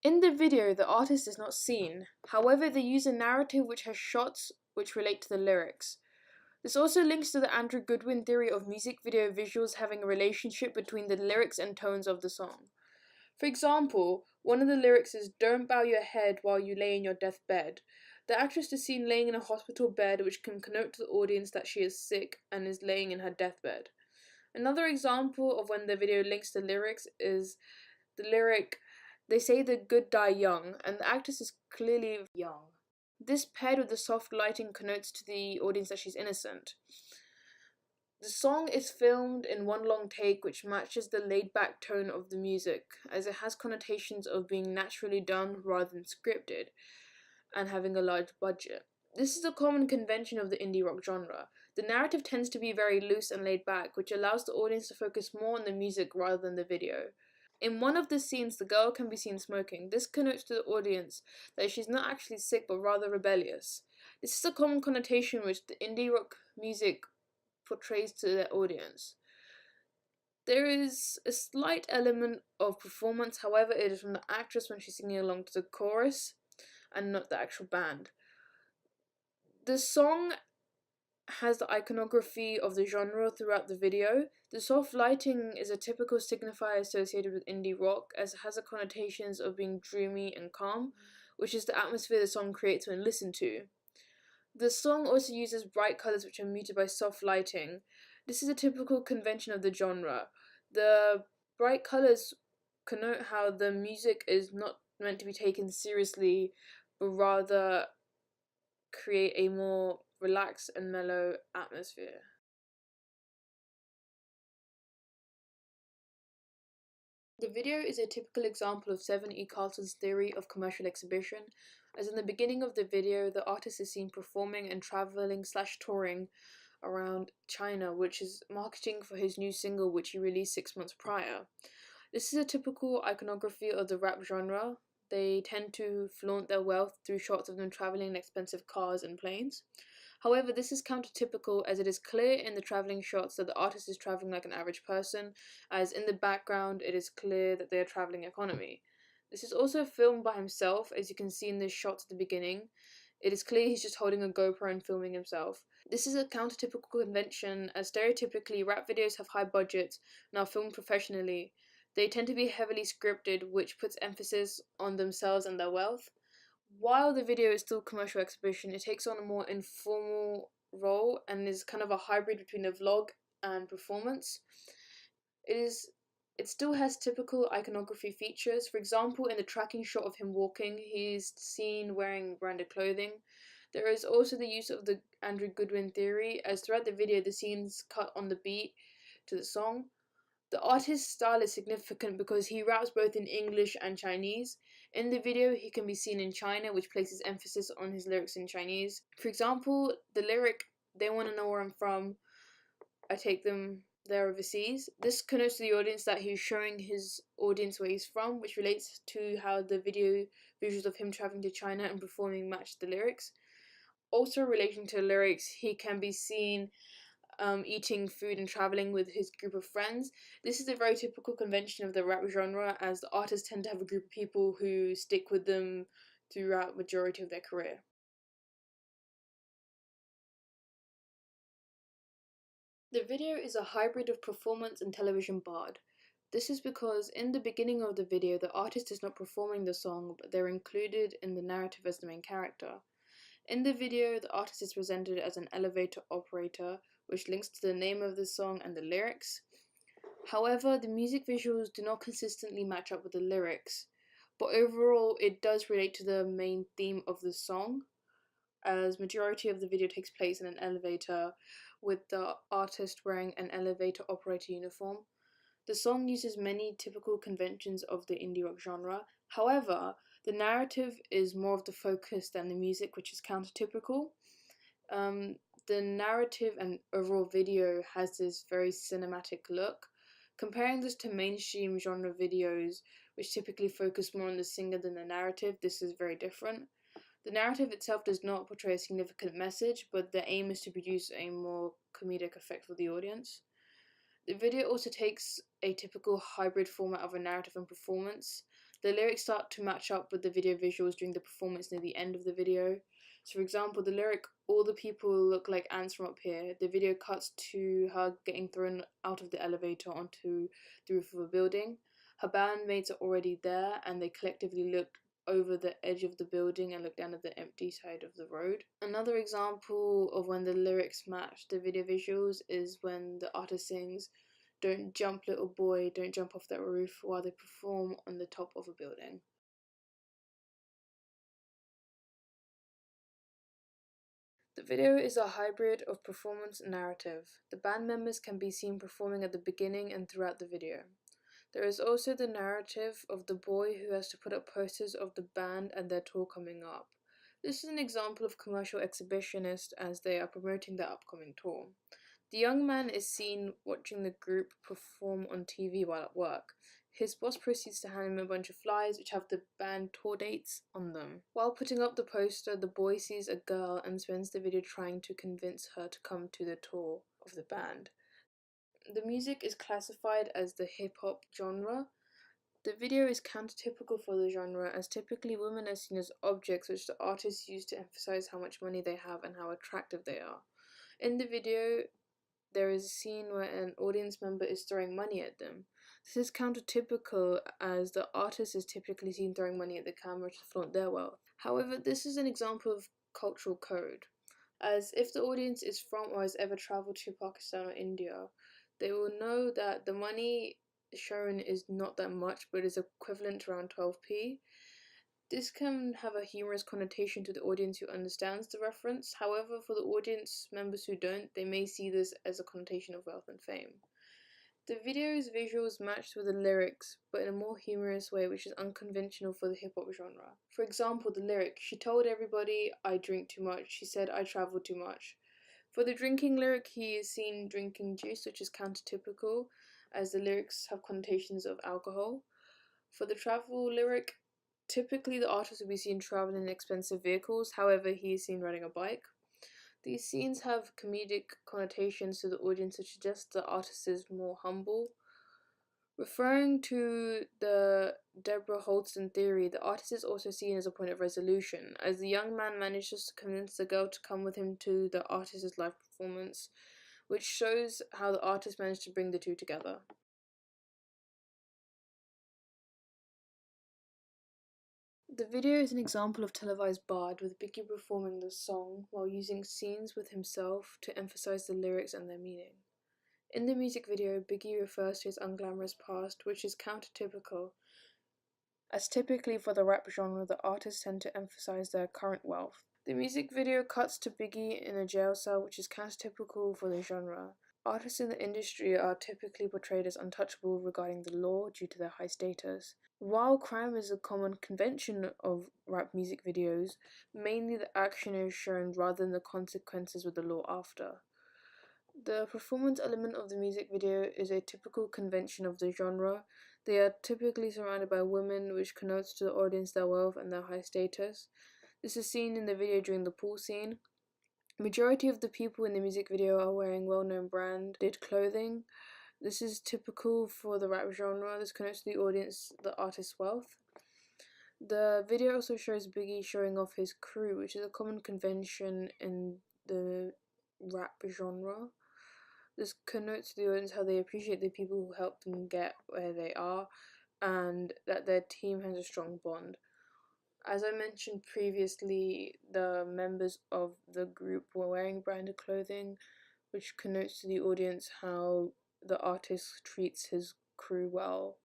In the video, the artist is not seen. However, they use a narrative which has shots which relate to the lyrics. This also links to the Andrew Goodwin theory of music video visuals having a relationship between the lyrics and tones of the song. For example, one of the lyrics is "Don't bow your head while you lay in your deathbed." The actress is seen laying in a hospital bed, which can connote to the audience that she is sick and is laying in her deathbed. Another example of when the video links the lyrics is the lyric, "They say the good die young," and the actress is clearly young. This paired with the soft lighting connotes to the audience that she's innocent. The song is filmed in one long take, which matches the laid-back tone of the music, as it has connotations of being naturally done rather than scripted, and having a large budget. This is a common convention of the indie rock genre. The narrative tends to be very loose and laid back, which allows the audience to focus more on the music rather than the video. In one of the scenes, the girl can be seen smoking. This connotes to the audience that she's not actually sick but rather rebellious. This is a common connotation which the indie rock music portrays to their audience. There is a slight element of performance, however, it is from the actress when she's singing along to the chorus and not the actual band. The song has the iconography of the genre throughout the video. The soft lighting is a typical signifier associated with indie rock, as it has the connotations of being dreamy and calm, which is the atmosphere the song creates when listened to. The song also uses bright colours which are muted by soft lighting. This is a typical convention of the genre. The bright colours connote how the music is not meant to be taken seriously, but rather create a more relaxed and mellow atmosphere. The video is a typical example of 7E Carlton's theory of commercial exhibition, as in the beginning of the video, the artist is seen performing and traveling/touring around China, which is marketing for his new single which he released 6 months prior. This is a typical iconography of the rap genre. They tend to flaunt their wealth through shots of them traveling in expensive cars and planes. However, this is countertypical, as it is clear in the traveling shots that the artist is traveling like an average person, as in the background it is clear that they are traveling economy. This is also filmed by himself, as you can see in the shots at the beginning. It is clear he's just holding a GoPro and filming himself. This is a countertypical convention, as stereotypically rap videos have high budgets and are filmed professionally. They tend to be heavily scripted, which puts emphasis on themselves and their wealth. While the video is still commercial exhibition, it takes on a more informal role and is kind of a hybrid between a vlog and performance. It still has typical iconography features. For example, in the tracking shot of him walking, he's seen wearing branded clothing. There is also the use of the Andrew Goodwin theory, as throughout the video the scenes cut on the beat to the song. The artist's style is significant because he raps both in English and Chinese. In the video, he can be seen in China, which places emphasis on his lyrics in Chinese. For example, the lyric, "They want to know where I'm from, I take them there overseas." This connotes to the audience that he's showing his audience where he's from, which relates to how the video visuals of him traveling to China and performing match the lyrics. Also relating to the lyrics, he can be seen eating food and traveling with his group of friends. This is a very typical convention of the rap genre, as the artists tend to have a group of people who stick with them throughout the majority of their career. The video is a hybrid of performance and television bard. This is because in the beginning of the video, the artist is not performing the song, but they're included in the narrative as the main character. In the video, the artist is presented as an elevator operator, which links to the name of the song and the lyrics. However, the music visuals do not consistently match up with the lyrics, but overall it does relate to the main theme of the song, as majority of the video takes place in an elevator with the artist wearing an elevator operator uniform. The song uses many typical conventions of the indie rock genre. However, the narrative is more of the focus than the music, which is countertypical. The narrative and overall video has this very cinematic look. Comparing this to mainstream genre videos, which typically focus more on the singer than the narrative, this is very different. The narrative itself does not portray a significant message, but the aim is to produce a more comedic effect for the audience. The video also takes a typical hybrid format of a narrative and performance. The lyrics start to match up with the video visuals during the performance near the end of the video. So, for example, the lyric, "All the people look like ants from up here," the video cuts to her getting thrown out of the elevator onto the roof of a building. Her bandmates are already there, and they collectively look over the edge of the building and look down at the empty side of the road. Another example of when the lyrics match the video visuals is when the artist sings, "Don't jump, little boy, don't jump off that roof," while they perform on the top of a building. The video is a hybrid of performance and narrative. The band members can be seen performing at the beginning and throughout the video. There is also the narrative of the boy who has to put up posters of the band and their tour coming up. This is an example of commercial exhibitionist as they are promoting their upcoming tour. The young man is seen watching the group perform on TV while at work. His boss proceeds to hand him a bunch of flyers which have the band tour dates on them. While putting up the poster, the boy sees a girl and spends the video trying to convince her to come to the tour of the band. The music is classified as the hip-hop genre. The video is countertypical for the genre, as typically women are seen as objects which the artists use to emphasize how much money they have and how attractive they are. In the video, there is a scene where an audience member is throwing money at them. This is countertypical as the artist is typically seen throwing money at the camera to flaunt their wealth. However, this is an example of cultural code, as if the audience is from or has ever travelled to Pakistan or India, they will know that the money shown is not that much, but is equivalent to around 12p. This can have a humorous connotation to the audience who understands the reference. However, for the audience members who don't, they may see this as a connotation of wealth and fame. The video's visuals matched with the lyrics, but in a more humorous way, which is unconventional for the hip-hop genre. For example, the lyric, "She told everybody I drink too much. She said I travel too much." For the drinking lyric, he is seen drinking juice, which is countertypical, as the lyrics have connotations of alcohol. For the travel lyric, typically the artist will be seen traveling in expensive vehicles, however, he is seen riding a bike. These scenes have comedic connotations to the audience, which suggests the artist is more humble. Referring to the Deborah Holston theory, the artist is also seen as a point of resolution, as the young man manages to convince the girl to come with him to the artist's live performance, which shows how the artist managed to bring the two together. The video is an example of televised bard, with Biggie performing the song while using scenes with himself to emphasize the lyrics and their meaning. In the music video, Biggie refers to his unglamorous past, which is countertypical, as typically for the rap genre, the artists tend to emphasize their current wealth. The music video cuts to Biggie in a jail cell, which is countertypical for the genre. Artists in the industry are typically portrayed as untouchable regarding the law due to their high status. While crime is a common convention of rap music videos, mainly the action is shown rather than the consequences with the law after. The performance element of the music video is a typical convention of the genre. They are typically surrounded by women, which connotes to the audience their wealth and their high status. This is seen in the video during the pool scene. Majority of the people in the music video are wearing well-known branded clothing. This is typical for the rap genre. This connotes to the audience the artist's wealth. The video also shows Biggie showing off his crew, which is a common convention in the rap genre. This connotes to the audience how they appreciate the people who helped them get where they are and that their team has a strong bond. As I mentioned previously, the members of the group were wearing branded clothing, which connotes to the audience how the artist treats his crew well.